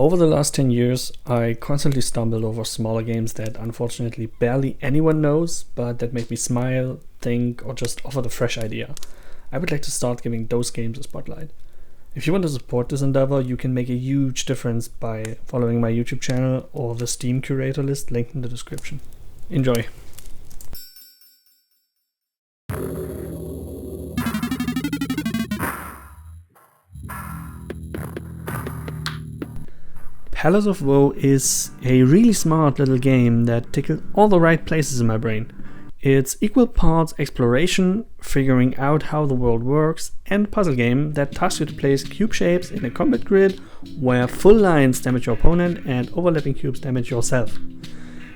Over the last 10 years, I constantly stumbled over smaller games that unfortunately barely anyone knows, but that make me smile, think, or just offer a fresh idea. I would like to start giving those games a spotlight. If you want to support this endeavor, you can make a huge difference by following my YouTube channel or the Steam curator list linked in the description. Enjoy! Palace of Woe is a really smart little game that tickled all the right places in my brain. It's equal parts exploration, figuring out how the world works, and puzzle game that tasks you to place cube shapes in a combat grid where full lines damage your opponent and overlapping cubes damage yourself.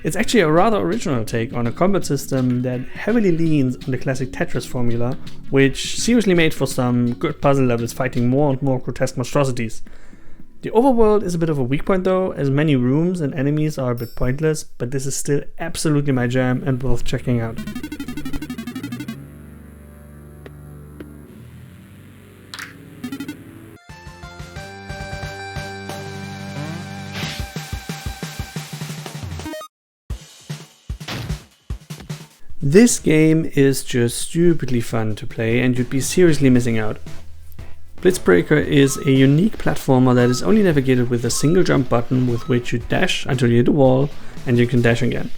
It's actually a rather original take on a combat system that heavily leans on the classic Tetris formula, which seriously made for some good puzzle levels fighting more and more grotesque monstrosities. The overworld is a bit of a weak point though, as many rooms and enemies are a bit pointless, but this is still absolutely my jam and worth checking out. This game is just stupidly fun to play and you'd be seriously missing out. Blitz Breaker is a unique platformer that is only navigated with a single jump button with which you dash until you hit a wall and you can dash again.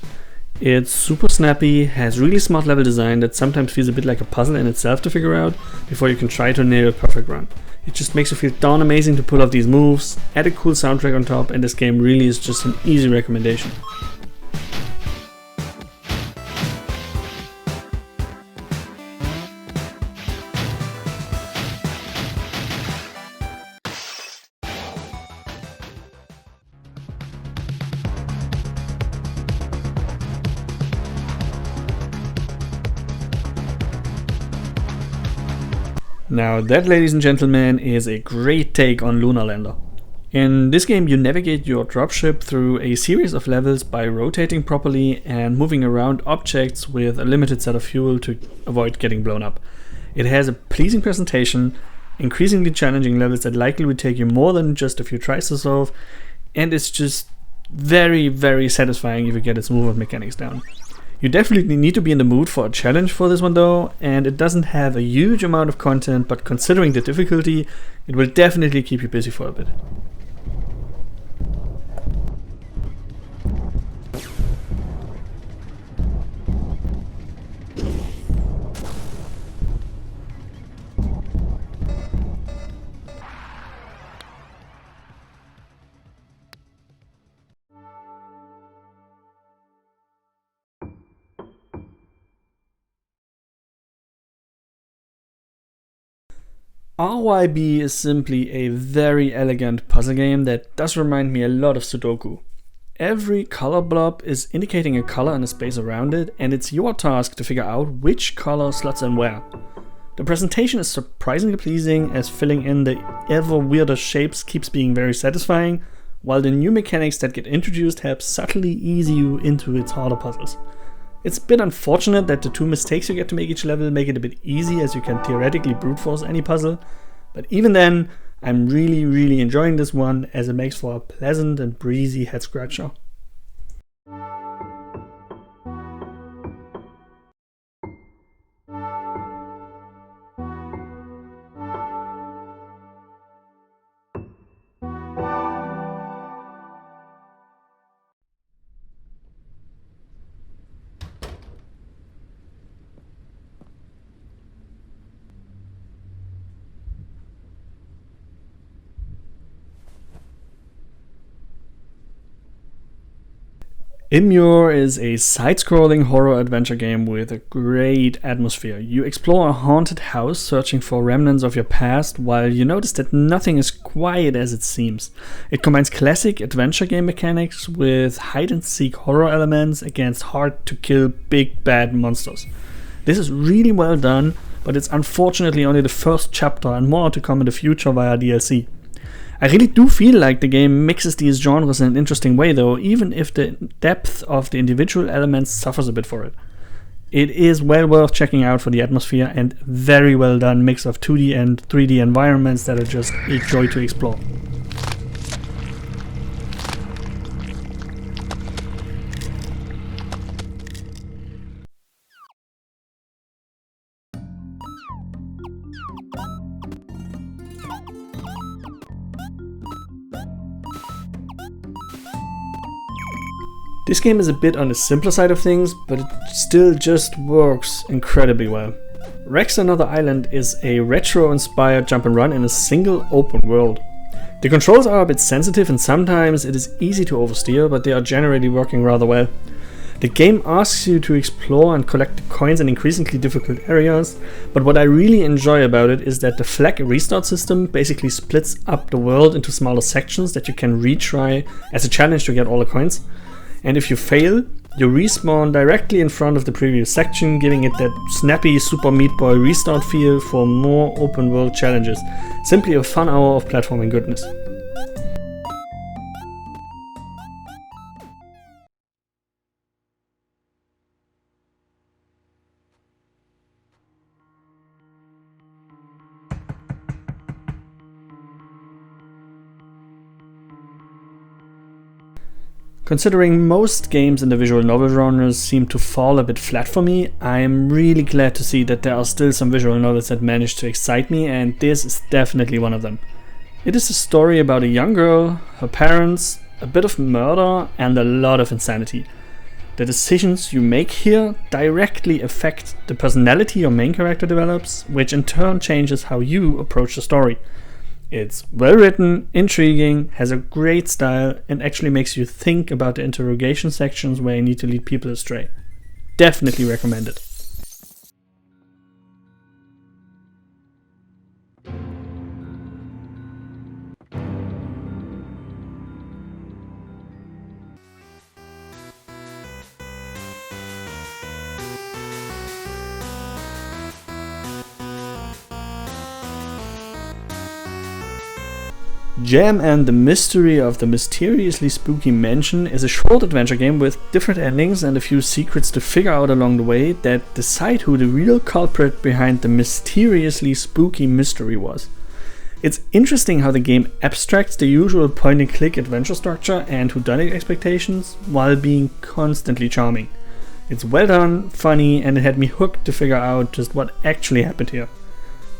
It's super snappy, has really smart level design that sometimes feels a bit like a puzzle in itself to figure out before you can try to nail a perfect run. It just makes you feel darn amazing to pull off these moves, add a cool soundtrack on top, and this game really is just an easy recommendation. Now that, ladies and gentlemen, is a great take on Lunar Lander. In this game you navigate your dropship through a series of levels by rotating properly and moving around objects with a limited set of fuel to avoid getting blown up. It has a pleasing presentation, increasingly challenging levels that likely would take you more than just a few tries to solve, and it's just very satisfying if you get its movement mechanics down. You definitely need to be in the mood for a challenge for this one though, and it doesn't have a huge amount of content, but considering the difficulty, it will definitely keep you busy for a bit. RYB is simply a very elegant puzzle game that does remind me a lot of Sudoku. Every color blob is indicating a color and a space around it, and it's your task to figure out which color slots in where. The presentation is surprisingly pleasing, as filling in the ever weirder shapes keeps being very satisfying, while the new mechanics that get introduced help subtly ease you into its harder puzzles. It's a bit unfortunate that the two mistakes you get to make each level make it a bit easy, as you can theoretically brute force any puzzle, but even then, I'm really enjoying this one, as it makes for a pleasant and breezy head scratcher. Immure is a side-scrolling horror adventure game with a great atmosphere. You explore a haunted house searching for remnants of your past, while you notice that nothing is quite as it seems. It combines classic adventure game mechanics with hide-and-seek horror elements against hard-to-kill big bad monsters. This is really well done, but it's unfortunately only the first chapter, and more to come in the future via DLC. I really do feel like the game mixes these genres in an interesting way though, even if the depth of the individual elements suffers a bit for it. It is well worth checking out for the atmosphere and very well done mix of 2D and 3D environments that are just a joy to explore. This game is a bit on the simpler side of things, but it still just works incredibly well. Rex Another Island is a retro-inspired jump and run in a single open world. The controls are a bit sensitive and sometimes it is easy to oversteer, but they are generally working rather well. The game asks you to explore and collect the coins in increasingly difficult areas, but what I really enjoy about it is that the flag restart system basically splits up the world into smaller sections that you can retry as a challenge to get all the coins. And if you fail, you respawn directly in front of the previous section, giving it that snappy Super Meat Boy restart feel for more open world challenges. Simply a fun hour of platforming goodness. Considering most games in the visual novel genres seem to fall a bit flat for me, I am really glad to see that there are still some visual novels that manage to excite me, and this is definitely one of them. It is a story about a young girl, her parents, a bit of murder, and a lot of insanity. The decisions you make here directly affect the personality your main character develops, which in turn changes how you approach the story. It's well written, intriguing, has a great style, and actually makes you think about the interrogation sections where you need to lead people astray. Definitely recommend it. Jam and the Mystery of the Mysteriously Spooky Mansion is a short adventure game with different endings and a few secrets to figure out along the way that decide who the real culprit behind the mysteriously spooky mystery was. It's interesting how the game abstracts the usual point-and-click adventure structure and whodunit expectations while being constantly charming. It's well done, funny, and it had me hooked to figure out just what actually happened here.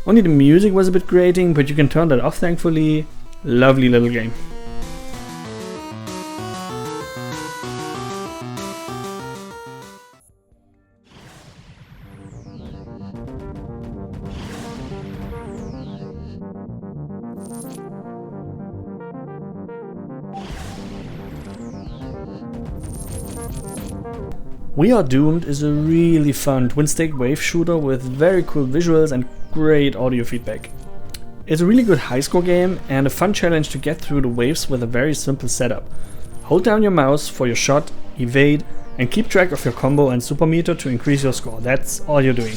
Only the music was a bit grating, but you can turn that off thankfully. Lovely little game. We Are Doomed is a really fun twin-stick wave shooter with very cool visuals and great audio feedback. It's a really good high score game and a fun challenge to get through the waves with a very simple setup. Hold down your mouse for your shot, evade, and keep track of your combo and super meter to increase your score. That's all you're doing.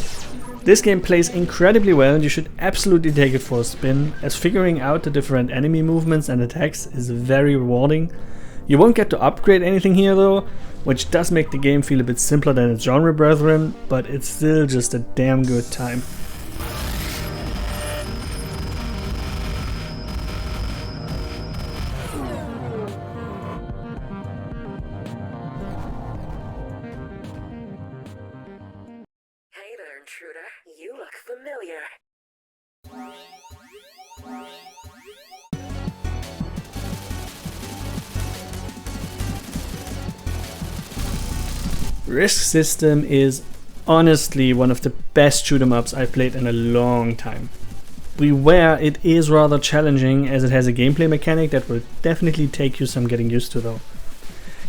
This game plays incredibly well and you should absolutely take it for a spin, as figuring out the different enemy movements and attacks is very rewarding. You won't get to upgrade anything here though, which does make the game feel a bit simpler than its genre brethren, but it's still just a damn good time. Intruder, you look familiar. Risk System is honestly one of the best shoot 'em ups I've played in a long time. Beware, it is rather challenging as it has a gameplay mechanic that will definitely take you some getting used to though.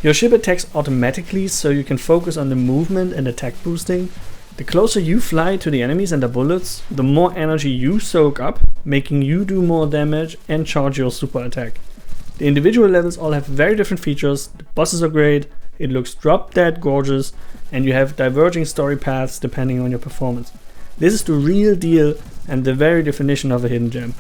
Your ship attacks automatically so you can focus on the movement and attack boosting. The closer you fly to the enemies and their bullets, the more energy you soak up, making you do more damage and charge your super attack. The individual levels all have very different features, the bosses are great, it looks drop dead gorgeous, and you have diverging story paths depending on your performance. This is the real deal and the very definition of a hidden gem.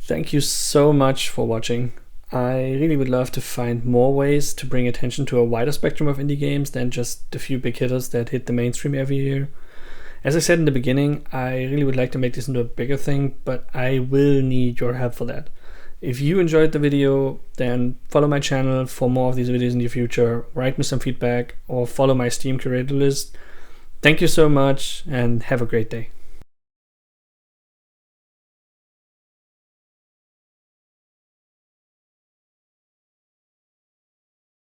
Thank you so much for watching. I really would love to find more ways to bring attention to a wider spectrum of indie games than just the few big hitters that hit the mainstream every year. As I said in the beginning, I really would like to make this into a bigger thing, but I will need your help for that. If you enjoyed the video, then follow my channel for more of these videos in the future, write me some feedback, or follow my Steam curator list. Thank you so much, and have a great day.